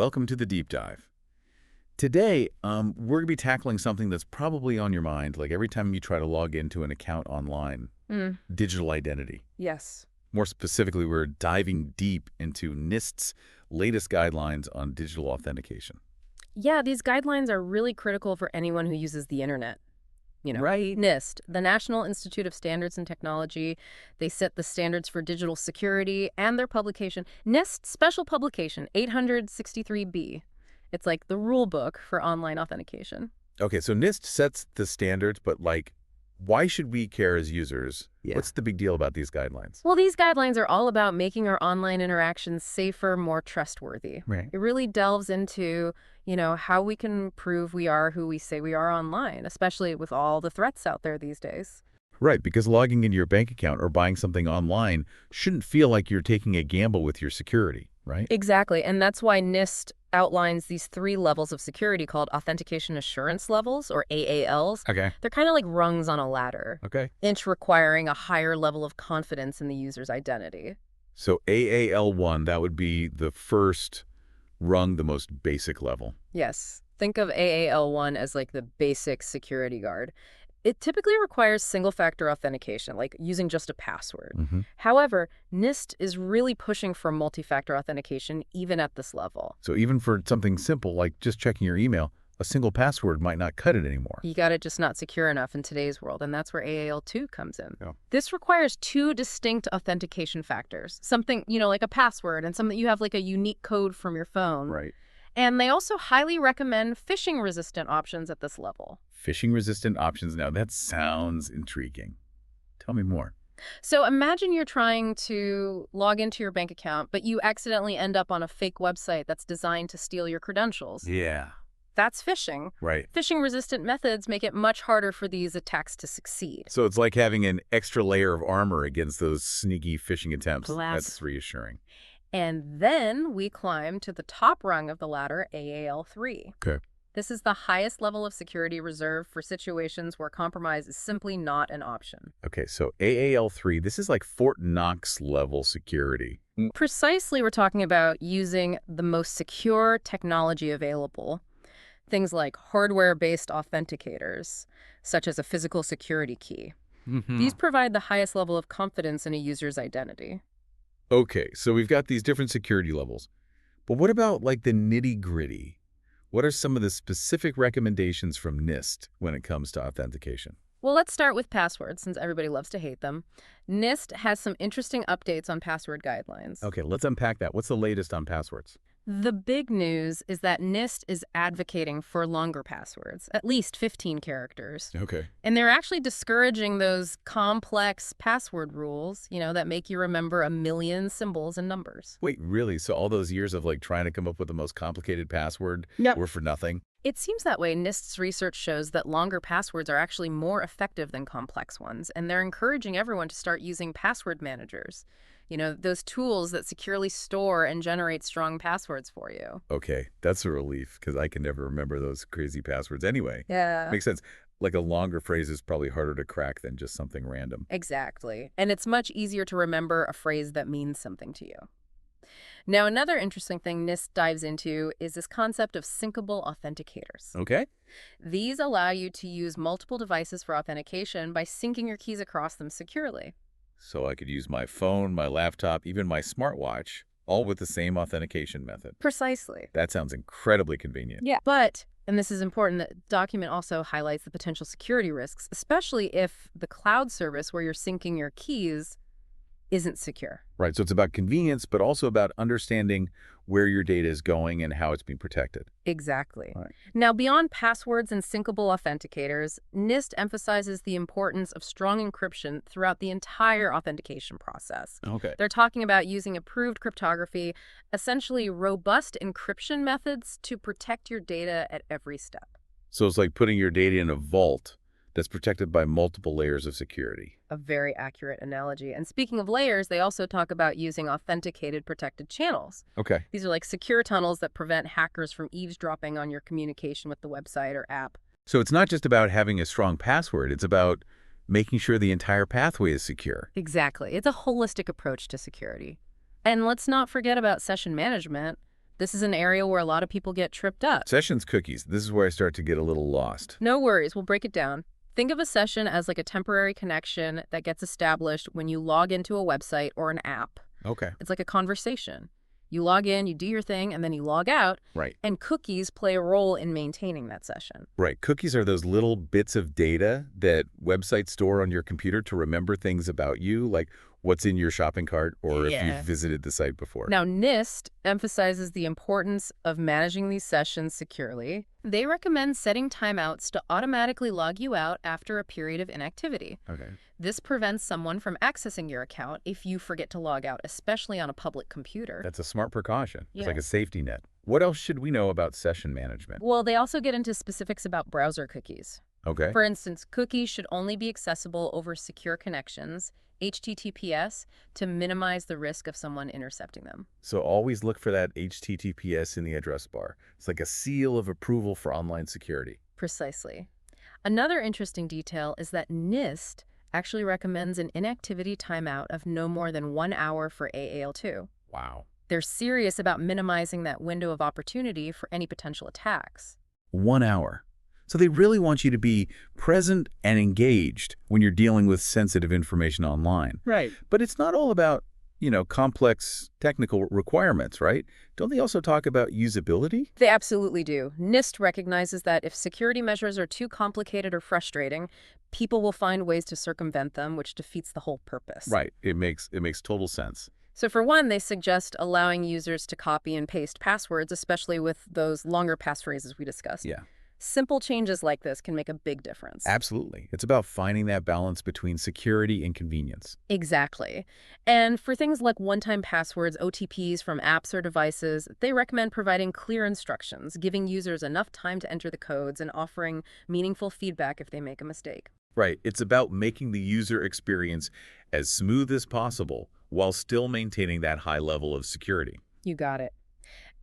welcome to the deep dive. Today, we're going to be tackling something that's probably on your mind, like every time you try to log into an account online, digital identity. Yes. More specifically, we're diving deep into NIST's latest guidelines on digital authentication. Yeah, these guidelines are really critical for anyone who uses the internet. Right. NIST, the National Institute of Standards and Technology, they set the standards for digital security, and their publication, NIST Special Publication 863B. It's like the rule book for online authentication. Okay, so NIST sets the standards, but why should we care as users? Yeah. What's the big deal about these guidelines? Well, these guidelines are all about making our online interactions safer, more trustworthy. Right. It really delves into, how we can prove we are who we say we are online, especially with all the threats out there these days. Right, because logging into your bank account or buying something online shouldn't feel like you're taking a gamble with your security, right? Exactly, and that's why NIST outlines these 3 levels of security called authentication assurance levels, or AALs. Okay. They're kind of like rungs on a ladder, Okay. each requiring a higher level of confidence in the user's identity. So AAL1, that would be the first rung, the most basic level. Yes, think of AAL1 as like the basic security guard. It typically requires single-factor authentication, like using just a password. However, NIST is really pushing for multi-factor authentication even at this level. So even for something simple like just checking your email, a single password might not cut it anymore. You got it just not secure enough in today's world, and that's where AAL2 comes in. Yeah. This requires 2 distinct authentication factors, something, like a password and something you have like a unique code from your phone. Right. And they also highly recommend phishing-resistant options at this level. Phishing-resistant options. Now, that sounds intriguing. Tell me more. So imagine you're trying to log into your bank account, but you accidentally end up on a fake website that's designed to steal your credentials. Yeah. That's phishing. Right. Phishing-resistant methods make it much harder for these attacks to succeed. So it's like having an extra layer of armor against those sneaky phishing attempts. Plus. That's reassuring. And then we climb to the top rung of the ladder, AAL3. Okay. This is the highest level of security reserved for situations where compromise is simply not an option. Okay, so AAL3, this is like Fort Knox level security. Precisely, we're talking about using the most secure technology available. Things like hardware-based authenticators, such as a physical security key. These provide the highest level of confidence in a user's identity. Okay, so we've got these different security levels. But what about the nitty-gritty? What are some of the specific recommendations from NIST when it comes to authentication? Well, let's start with passwords, since everybody loves to hate them. NIST has some interesting updates on password guidelines. Okay, let's unpack that. What's the latest on passwords? The big news is that NIST is advocating for longer passwords, at least 15 characters. Okay. And they're actually discouraging those complex password rules, that make you remember a million symbols and numbers. Wait, really? So all those years of trying to come up with the most complicated password were for nothing? It seems that way. NIST's research shows that longer passwords are actually more effective than complex ones, and they're encouraging everyone to start using password managers. Those tools that securely store and generate strong passwords for you. Okay, that's a relief, because I can never remember those crazy passwords anyway. Yeah. Makes sense. A longer phrase is probably harder to crack than just something random. Exactly. And it's much easier to remember a phrase that means something to you. Now, another interesting thing NIST dives into is this concept of syncable authenticators. Okay. These allow you to use multiple devices for authentication by syncing your keys across them securely. So I could use my phone, my laptop, even my smartwatch, all with the same authentication method. Precisely. That sounds incredibly convenient. Yeah. But, and this is important, the document also highlights the potential security risks, especially if the cloud service where you're syncing your keys isn't secure. Right, so it's about convenience, but also about understanding where your data is going and how it's being protected. Exactly. Right. Now, beyond passwords and syncable authenticators, NIST emphasizes the importance of strong encryption throughout the entire authentication process. Okay. They're talking about using approved cryptography, essentially robust encryption methods to protect your data at every step. So it's like putting your data in a vault that's protected by multiple layers of security. A very accurate analogy. And speaking of layers, they also talk about using authenticated protected channels. Okay. These are like secure tunnels that prevent hackers from eavesdropping on your communication with the website or app. So it's not just about having a strong password, it's about making sure the entire pathway is secure. Exactly. It's a holistic approach to security. And let's not forget about session management. This is an area where a lot of people get tripped up. Sessions cookies. This is where I start to get a little lost. No worries, we'll break it down. Think of a session as like a temporary connection that gets established when you log into a website or an app. Okay. It's like a conversation. You log in, you do your thing, and then you log out. Right. And cookies play a role in maintaining that session. Right. Cookies are those little bits of data that websites store on your computer to remember things about you, like what's in your shopping cart or if you've visited the site before. Now, NIST emphasizes the importance of managing these sessions securely. They recommend setting timeouts to automatically log you out after a period of inactivity. Okay. This prevents someone from accessing your account if you forget to log out, especially on a public computer. That's a smart precaution. It's like a Yes. safety net. What else should we know about session management? Well, they also get into specifics about browser cookies. Okay. For instance, cookies should only be accessible over secure connections, HTTPS, to minimize the risk of someone intercepting them. So always look for that HTTPS in the address bar. It's like a seal of approval for online security. Precisely. Another interesting detail is that NIST actually recommends an inactivity timeout of no more than 1 hour for AAL2. Wow. They're serious about minimizing that window of opportunity for any potential attacks. 1 hour. So they really want you to be present and engaged when you're dealing with sensitive information online. Right. But it's not all about, complex technical requirements, right? Don't they also talk about usability? They absolutely do. NIST recognizes that if security measures are too complicated or frustrating, people will find ways to circumvent them, which defeats the whole purpose. Right. It makes total sense. So for one, they suggest allowing users to copy and paste passwords, especially with those longer passphrases we discussed. Yeah. Simple changes like this can make a big difference. Absolutely. It's about finding that balance between security and convenience. Exactly. And for things like one-time passwords, OTPs from apps or devices, they recommend providing clear instructions, giving users enough time to enter the codes and offering meaningful feedback if they make a mistake. Right. It's about making the user experience as smooth as possible while still maintaining that high level of security. You got it.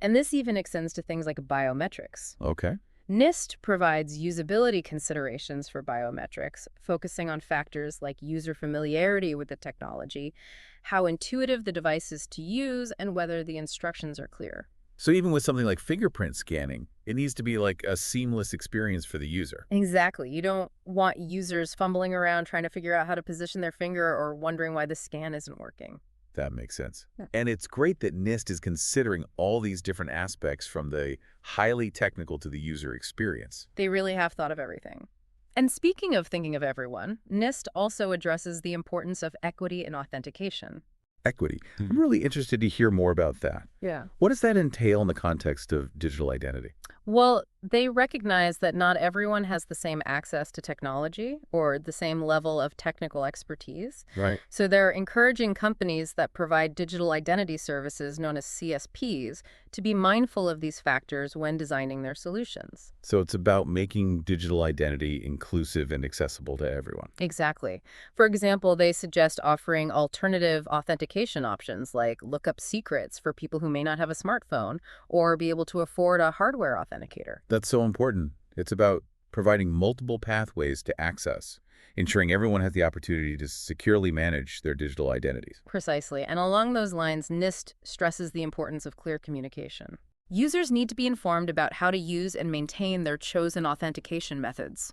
And this even extends to things like biometrics. Okay. NIST provides usability considerations for biometrics, focusing on factors like user familiarity with the technology, how intuitive the device is to use, and whether the instructions are clear. So even with something like fingerprint scanning, it needs to be like a seamless experience for the user. Exactly. You don't want users fumbling around trying to figure out how to position their finger or wondering why the scan isn't working. That makes sense. Yeah. And it's great that NIST is considering all these different aspects from the highly technical to the user experience. They really have thought of everything. And speaking of thinking of everyone, NIST also addresses the importance of equity in authentication. Equity. I'm really interested to hear more about that. Yeah. What does that entail in the context of digital identity? Well, they recognize that not everyone has the same access to technology or the same level of technical expertise. Right. So they're encouraging companies that provide digital identity services known as CSPs to be mindful of these factors when designing their solutions. So it's about making digital identity inclusive and accessible to everyone. Exactly. For example, they suggest offering alternative authentication options like lookup secrets for people who may not have a smartphone or be able to afford a hardware authenticator. That's so important. It's about providing multiple pathways to access, ensuring everyone has the opportunity to securely manage their digital identities. Precisely. And along those lines, NIST stresses the importance of clear communication. Users need to be informed about how to use and maintain their chosen authentication methods,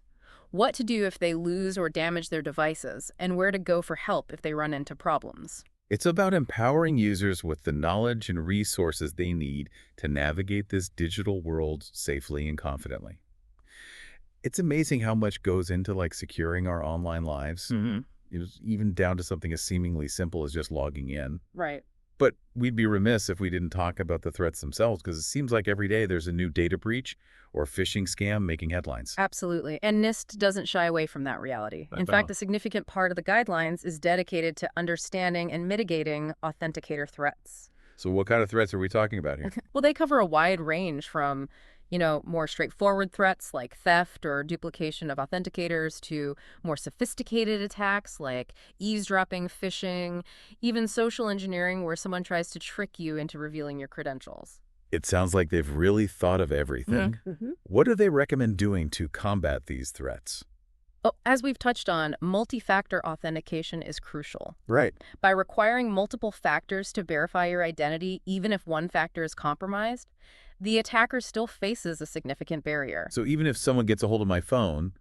what to do if they lose or damage their devices, and where to go for help if they run into problems. It's about empowering users with the knowledge and resources they need to navigate this digital world safely and confidently. It's amazing how much goes into securing our online lives. It was even down to something as seemingly simple as just logging in. Right. But we'd be remiss if we didn't talk about the threats themselves, because it seems like every day there's a new data breach or phishing scam making headlines. Absolutely. And NIST doesn't shy away from that reality. In fact, a significant part of the guidelines is dedicated to understanding and mitigating authenticator threats. So what kind of threats are we talking about here? Well, they cover a wide range from, more straightforward threats like theft or duplication of authenticators to more sophisticated attacks like eavesdropping, phishing, even social engineering where someone tries to trick you into revealing your credentials. It sounds like they've really thought of everything. What do they recommend doing to combat these threats? Oh, as we've touched on, multi-factor authentication is crucial. Right. By requiring multiple factors to verify your identity, even if one factor is compromised, the attacker still faces a significant barrier. So even if someone gets a hold of my phone,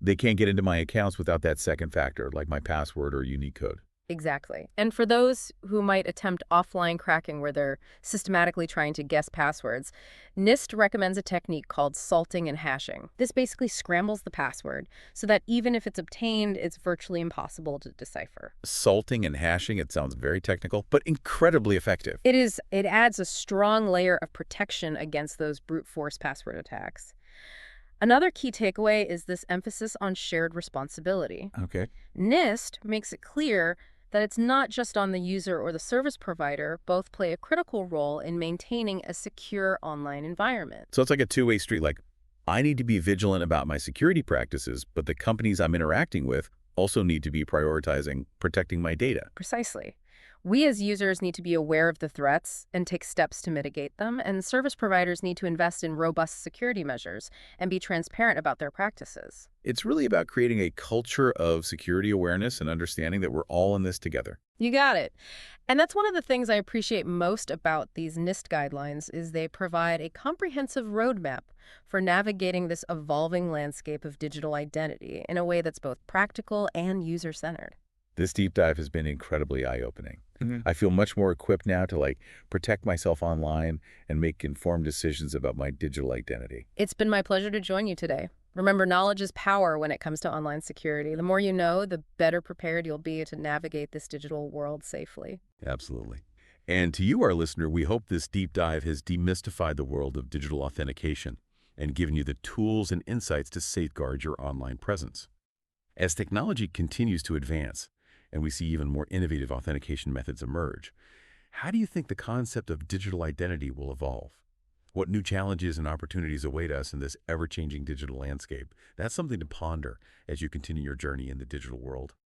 they can't get into my accounts without that second factor, like my password or unique code. Exactly. And for those who might attempt offline cracking where they're systematically trying to guess passwords, NIST recommends a technique called salting and hashing. This basically scrambles the password so that even if it's obtained, it's virtually impossible to decipher. Salting and hashing, it sounds very technical, but incredibly effective. It adds a strong layer of protection against those brute force password attacks. Another key takeaway is this emphasis on shared responsibility. Okay. NIST makes it clear that it's not just on the user or the service provider, both play a critical role in maintaining a secure online environment. So it's like a two-way street. Like, I need to be vigilant about my security practices, but the companies I'm interacting with also need to be prioritizing protecting my data. Precisely. We as users need to be aware of the threats and take steps to mitigate them, and service providers need to invest in robust security measures and be transparent about their practices. It's really about creating a culture of security awareness and understanding that we're all in this together. You got it. And that's one of the things I appreciate most about these NIST guidelines is they provide a comprehensive roadmap for navigating this evolving landscape of digital identity in a way that's both practical and user-centered. This deep dive has been incredibly eye-opening. I feel much more equipped now to protect myself online and make informed decisions about my digital identity. It's been my pleasure to join you today. Remember, knowledge is power when it comes to online security. The more you know, the better prepared you'll be to navigate this digital world safely. Absolutely. And to you, our listener, we hope this deep dive has demystified the world of digital authentication and given you the tools and insights to safeguard your online presence. As technology continues to advance, and we see even more innovative authentication methods emerge, how do you think the concept of digital identity will evolve? What new challenges and opportunities await us in this ever-changing digital landscape? That's something to ponder as you continue your journey in the digital world.